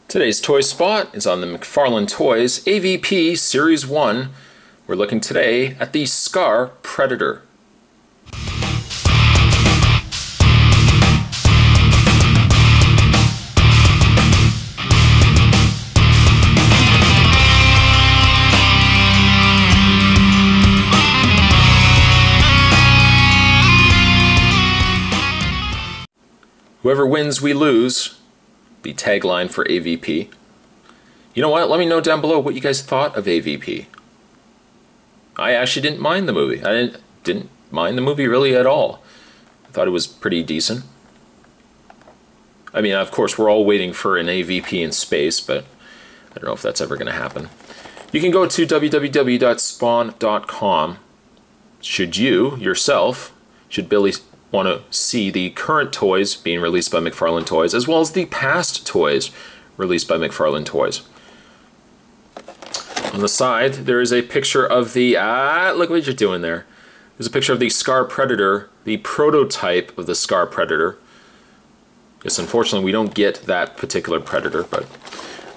Today's toy spot is on the McFarlane Toys AVP Series 1. We're looking today at the Scar Predator. Whoever wins, we lose. The tagline for AVP. You know what? Let me know down below what you guys thought of AVP. I actually didn't mind the movie. I didn't mind the movie really at all. I thought it was pretty decent. I mean, of course, we're all waiting for an AVP in space, but I don't know if that's ever going to happen. You can go to www.spawn.com should you, yourself, should Billy want to see the current toys being released by McFarlane Toys, as well as the past toys released by McFarlane Toys. On the side, there is a picture of the, look what you're doing there. There's a picture of the Scar Predator, the prototype of the Scar Predator. Yes, unfortunately, we don't get that particular Predator, but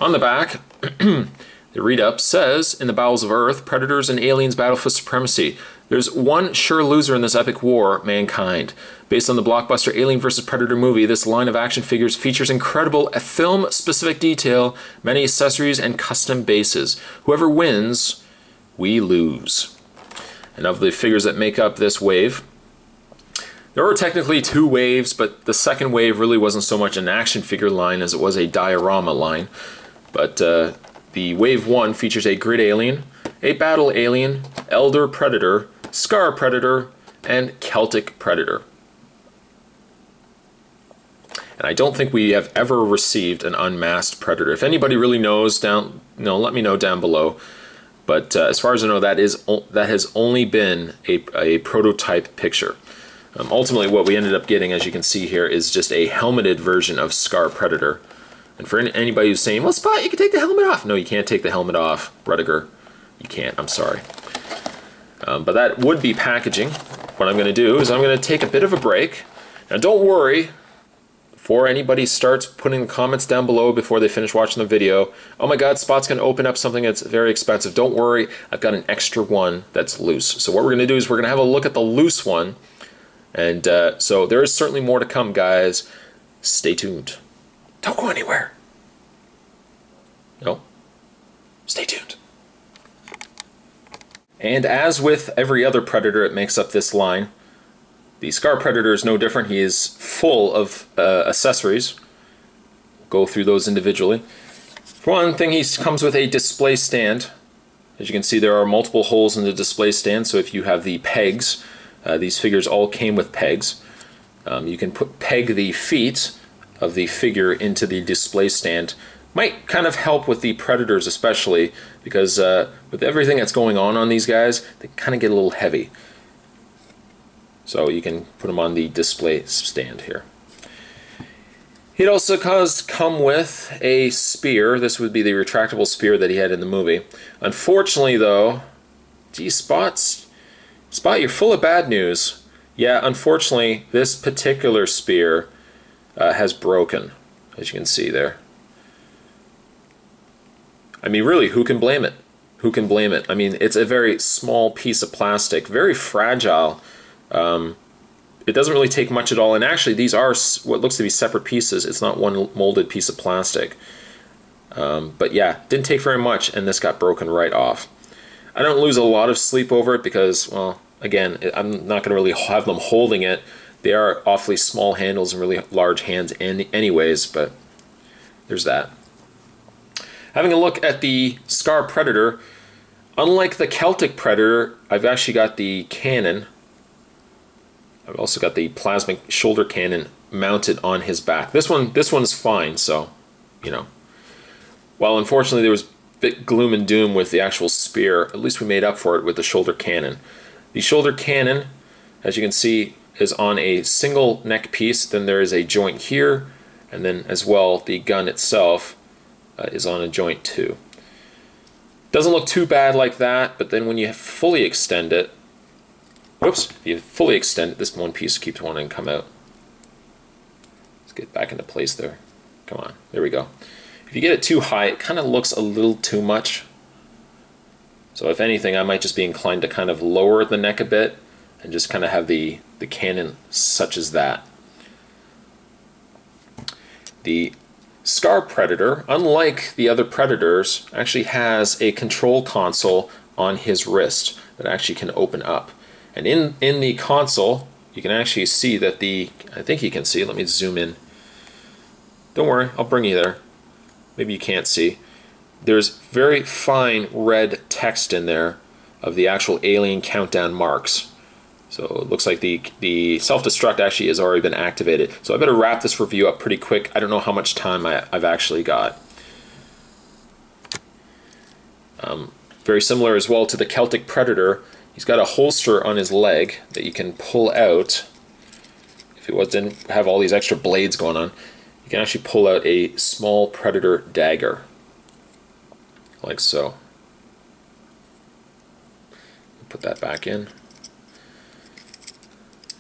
on the back, the read-up says, in the bowels of Earth, predators and aliens battle for supremacy. There's one sure loser in this epic war, mankind. Based on the blockbuster Alien vs. Predator movie, this line of action figures features incredible film-specific detail, many accessories, and custom bases. Whoever wins, we lose. And of the figures that make up this wave, there are technically two waves, but the second wave really wasn't so much an action figure line as it was a diorama line. But the Wave 1 features a Grid Alien, a Battle Alien, Elder Predator, Scar Predator, and Celtic Predator. And I don't think we have ever received an unmasked Predator. If anybody really knows, let me know down below. But as far as I know, that has only been a prototype picture. Ultimately, what we ended up getting, as you can see here, is just a helmeted version of Scar Predator. And for anybody who's saying, well, Spot, you can take the helmet off. No, you can't take the helmet off, Rudiger. You can't, I'm sorry. But that would be packaging. What I'm going to do is I'm going to take a bit of a break. Now don't worry, before anybody starts putting the comments down below before they finish watching the video, oh my god, Spot's going to open up something that's very expensive. Don't worry, I've got an extra one that's loose. So what we're going to do is we're going to have a look at the loose one. And so there is certainly more to come, guys. Stay tuned. Don't go anywhere. No. Stay tuned. And as with every other Predator that makes up this line, the Scar Predator is no different. He is full of accessories. We'll go through those individually. For one thing, he comes with a display stand. As you can see, there are multiple holes in the display stand, so if you have the pegs, these figures all came with pegs. You can peg the feet of the figure into the display stand. Might kind of help with the Predators especially, because with everything that's going on these guys, they kind of get a little heavy. So you can put them on the display stand here. It also does come with a spear. This would be the retractable spear that he had in the movie. Unfortunately though, geez, Spot, you're full of bad news. Yeah, unfortunately, this particular spear has broken, as you can see there. I mean, really, who can blame it? Who can blame it? I mean, it's a very small piece of plastic, very fragile. It doesn't really take much at all, and actually these are what looks to be separate pieces. It's not one molded piece of plastic. But yeah, didn't take very much, and this got broken right off. I don't lose a lot of sleep over it because, well, again, I'm not going to really have them holding it. They are awfully small handles and really large hands anyways, but there's that. Having a look at the Scar Predator, unlike the Celtic Predator, I've actually got the cannon. I've also got the plasma shoulder cannon mounted on his back. This one's fine, so, you know. While unfortunately there was a bit gloom and doom with the actual spear, at least we made up for it with the shoulder cannon. The shoulder cannon, as you can see, is on a single neck piece. Then there is a joint here, and then as well the gun itself is on a joint too. Doesn't look too bad like that, but then when you fully extend it, whoops, if you fully extend it, this one piece keeps wanting to come out. Let's get back into place there. Come on, there we go. If you get it too high, it kind of looks a little too much. So if anything, I might just be inclined to kind of lower the neck a bit and just kind of have the cannon such as that. The Scar Predator, unlike the other Predators, actually has a control console on his wrist that actually can open up. And in the console, you can actually see that I think you can see, let me zoom in. Don't worry, I'll bring you there. Maybe you can't see. There's very fine red text in there of the actual alien countdown marks. So it looks like the self-destruct actually has already been activated. So I better wrap this review up pretty quick. I don't know how much time I've actually got. Very similar as well to the Celtic Predator. He's got a holster on his leg that you can pull out. If it didn't have all these extra blades going on, you can actually pull out a small Predator dagger. Like so. Put that back in.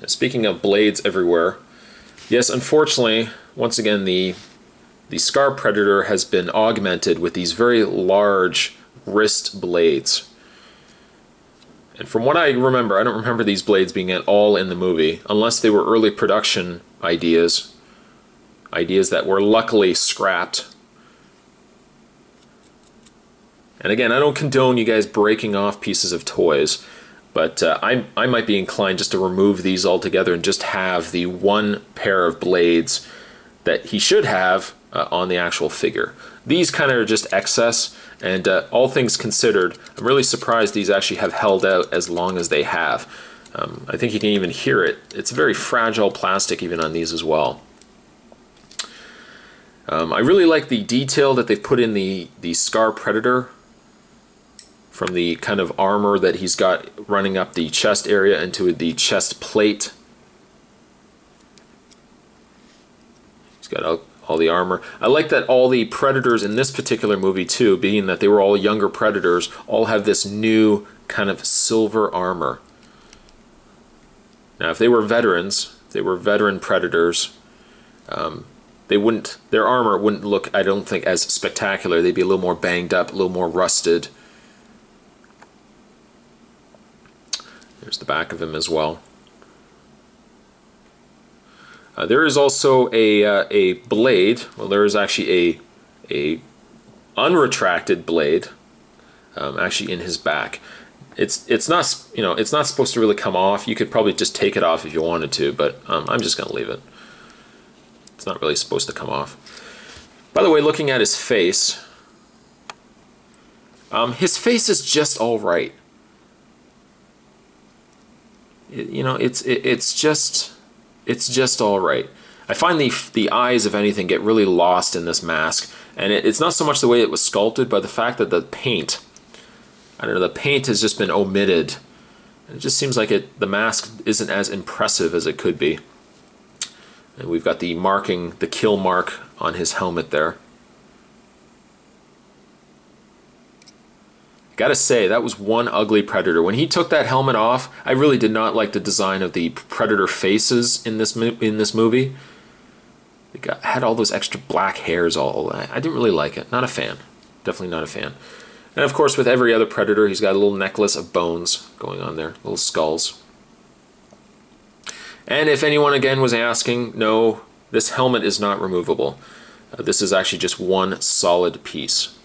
Speaking of blades everywhere, yes, unfortunately, once again, the Scar Predator has been augmented with these very large wrist blades. And from what I remember, I don't remember these blades being at all in the movie, unless they were early production ideas that were luckily scrapped. And again, I don't condone you guys breaking off pieces of toys, but I might be inclined just to remove these altogether and just have the one pair of blades that he should have on the actual figure. These kind of are just excess, and all things considered, I'm really surprised these actually have held out as long as they have. I think you can even hear it. It's very fragile plastic even on these as well. I really like the detail that they've put in the Scar Predator, from the kind of armor that he's got running up the chest area into the chest plate. He's got all the armor. I like that all the Predators in this particular movie too, being that they were all younger Predators, all have this new kind of silver armor. Now if they were veterans, if they were veteran Predators, their armor wouldn't look, I don't think, as spectacular. They'd be a little more banged up, a little more rusted. There's the back of him as well. There is also a blade. Well, there is actually a unretracted blade, actually in his back. It's not, you know, it's not supposed to really come off. You could probably just take it off if you wanted to, but I'm just going to leave it. It's not really supposed to come off. By the way, looking at his face is just all right. You know, it's just all right. I find the eyes, if anything, get really lost in this mask, and it's not so much the way it was sculpted, but the fact that the paint, I don't know, the paint has just been omitted. It just seems like the mask isn't as impressive as it could be. And we've got the marking, the kill mark on his helmet there. Gotta say, that was one ugly Predator. When he took that helmet off, I really did not like the design of the Predator faces in this movie. They had all those extra black hairs all. I didn't really like it. Not a fan. Definitely not a fan. And of course, with every other Predator, he's got a little necklace of bones going on there, little skulls. And if anyone again was asking, no, this helmet is not removable. This is actually just one solid piece.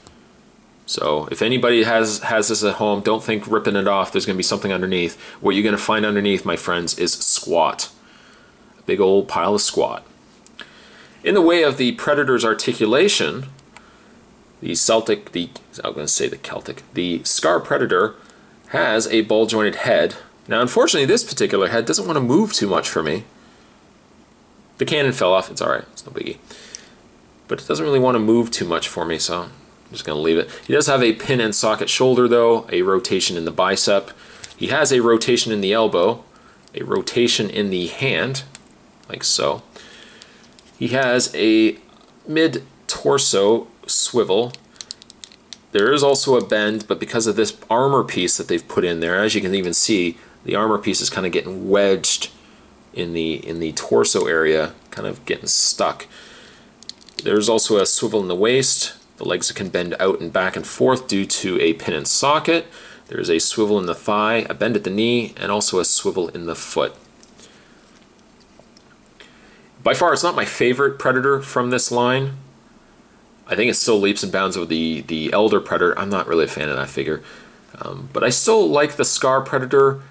So if anybody has this at home, don't think ripping it off, there's going to be something underneath. What you're going to find underneath, my friends, is squat. A big old pile of squat. In the way of the Predator's articulation, the Scar Predator has a ball-jointed head. Now, unfortunately, this particular head doesn't want to move too much for me. The cannon fell off. It's alright. It's no biggie. But it doesn't really want to move too much for me, so I'm just going to leave it. He does have a pin and socket shoulder, though, a rotation in the bicep. He has a rotation in the elbow, a rotation in the hand, like so. He has a mid-torso swivel. There is also a bend, but because of this armor piece that they've put in there, as you can even see, the armor piece is kind of getting wedged in the torso area, kind of getting stuck. There's also a swivel in the waist. The legs can bend out and back and forth due to a pin and socket. There's a swivel in the thigh, a bend at the knee, and also a swivel in the foot. By far, it's not my favorite Predator from this line. I think it still leaps and bounds over the Elder Predator. I'm not really a fan of that figure. But I still like the Scar Predator.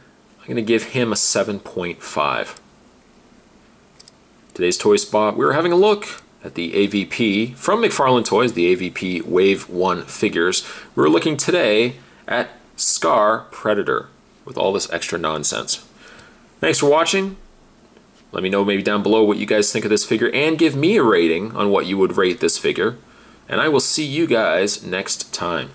I'm going to give him a 7.5. Today's Toy Spot, we were having a look at the AVP from McFarlane Toys, the AVP Wave 1 figures. We were looking today at Scar Predator with all this extra nonsense. Thanks for watching. Let me know maybe down below what you guys think of this figure and give me a rating on what you would rate this figure. And I will see you guys next time.